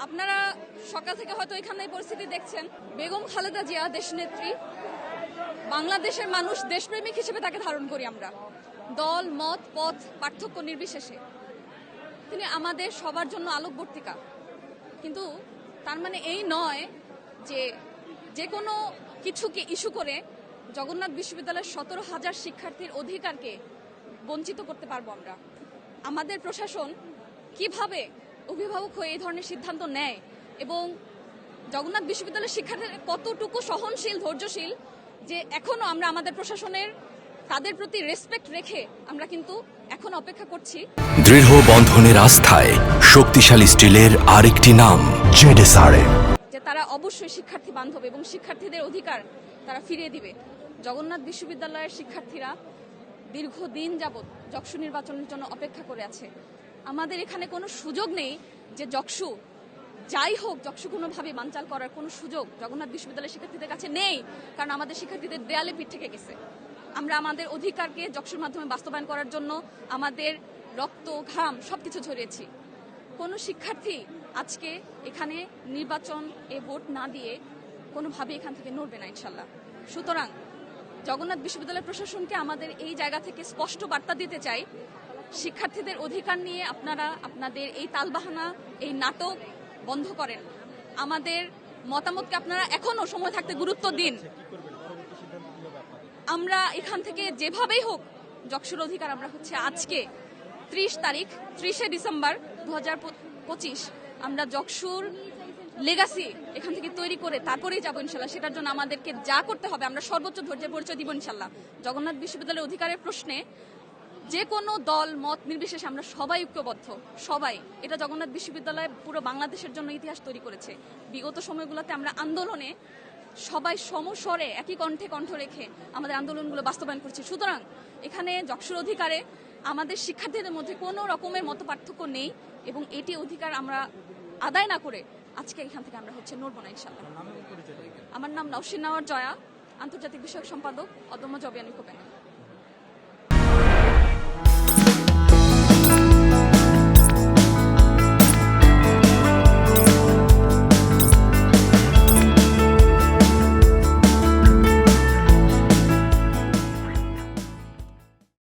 আপনারা সকাল থেকে হয়তো এখানে পরিস্থিতি দেখছেন। বেগম খালেদা জিয়া দেশনেত্রী, বাংলাদেশের মানুষ দেশপ্রেমিক হিসেবে তাকে ধারণ করি আমরা, দল মত পথ পার্থক্য নির্বিশেষে। তিনি আমাদের সবার জন্য আলোকবর্তিকা। কিন্তু তার মানে এই নয় যে যে কোনো কিছুকে ইস্যু করে জগন্নাথ বিশ্ববিদ্যালয়ের 17,000 শিক্ষার্থীর অধিকারকে বঞ্চিত করতে পারবো আমরা। আমাদের প্রশাসন কিভাবে অভিভাবক হয়ে এই ধরনের সিদ্ধান্ত নেয় এবং জগন্নাথ বিশ্ববিদ্যালয়ের শিক্ষার্থীরা কতটুকু সহনশীল ধৈর্যশীল যে এখনো আমরা আমাদের প্রশাসনের তাদের প্রতি রেসপেক্ট রেখে আমরা কিন্তু এখন অপেক্ষা করছি। দৃঢ় বন্ধনের আস্থায় শক্তিশালী স্টিলের আরেকটি নাম জেডএসআরএম, যে তারা অবশ্যই শিক্ষার্থী বান্ধব এবং শিক্ষার্থীদের অধিকার তারা ফিরিয়ে দিবে। জগন্নাথ বিশ্ববিদ্যালয়ের শিক্ষার্থীরা দীর্ঘদিন যাবৎ যকসু নির্বাচনের জন্য অপেক্ষা করে আছে। আমাদের এখানে কোনো সুযোগ নেই যে যকসু যাই হোক, যকসু কোনোভাবে বানচাল করার কোনো সুযোগ জগন্নাথ বিশ্ববিদ্যালয়ের শিক্ষার্থীদের কাছে নেই, কারণ আমাদের শিক্ষার্থীদের দেয়ালে পিঠ থেকে গেছে। আমরা আমাদের অধিকারকে যকসুর মাধ্যমে বাস্তবায়ন করার জন্য আমাদের রক্ত ঘাম সবকিছু ঝরিয়েছি। কোনো শিক্ষার্থী আজকে এখানে নির্বাচন ভোট না দিয়ে কোনোভাবে এখান থেকে নড়বে না ইনশাল্লাহ। সুতরাং জগন্নাথ বিশ্ববিদ্যালয় প্রশাসনকে আমাদের এই জায়গা থেকে স্পষ্ট বার্তা দিতে চাই, শিক্ষার্থীদের অধিকার নিয়ে আপনারা আপনাদের এই তালবাহানা, এই নাটক বন্ধ করেন। আমাদের মতামতকে আপনারা এখনো সময় থাকতে গুরুত্ব দিন। আমরা এখান থেকে যেভাবেই হোক যকসুর অধিকার আমরা আজকে 30 তারিখ 30শে ডিসেম্বর 2025 আমরা যকসুর লেগাসি এখান থেকে তৈরি করে তারপরেই যাবো ইনশাল্লাহ। সেটার জন্য আমাদেরকে যা করতে হবে আমরা সর্বোচ্চ ধৈর্যের পরিচয় দিব ইনশাল্লাহ। জগন্নাথ বিশ্ববিদ্যালয়ের অধিকারের প্রশ্নে যে কোনো দল মত নির্বিশেষে আমরা সবাই ঐক্যবদ্ধ, সবাই। এটা জগন্নাথ বিশ্ববিদ্যালয় পুরো বাংলাদেশের জন্য ইতিহাস তৈরি করেছে। বিগত সময়গুলোতে আমরা আন্দোলনে সবাই সমস্বরে একই কণ্ঠে কণ্ঠ রেখে আমাদের আন্দোলনগুলো বাস্তবায়ন করছি। সুতরাং এখানে যকসুর অধিকারে আমাদের শিক্ষার্থীদের মধ্যে কোনো রকমের মত পার্থক্য নেই এবং এটি অধিকার আমরা আদায় না করে আজকে এখান থেকে আমরা নড়বো না ইনশাল্লাহ। আমার নাম নওশিন নাওয়ার জয়া, আন্তর্জাতিক বিষয়ক সম্পাদক, অদম্য জবিয়ানি কোপেন।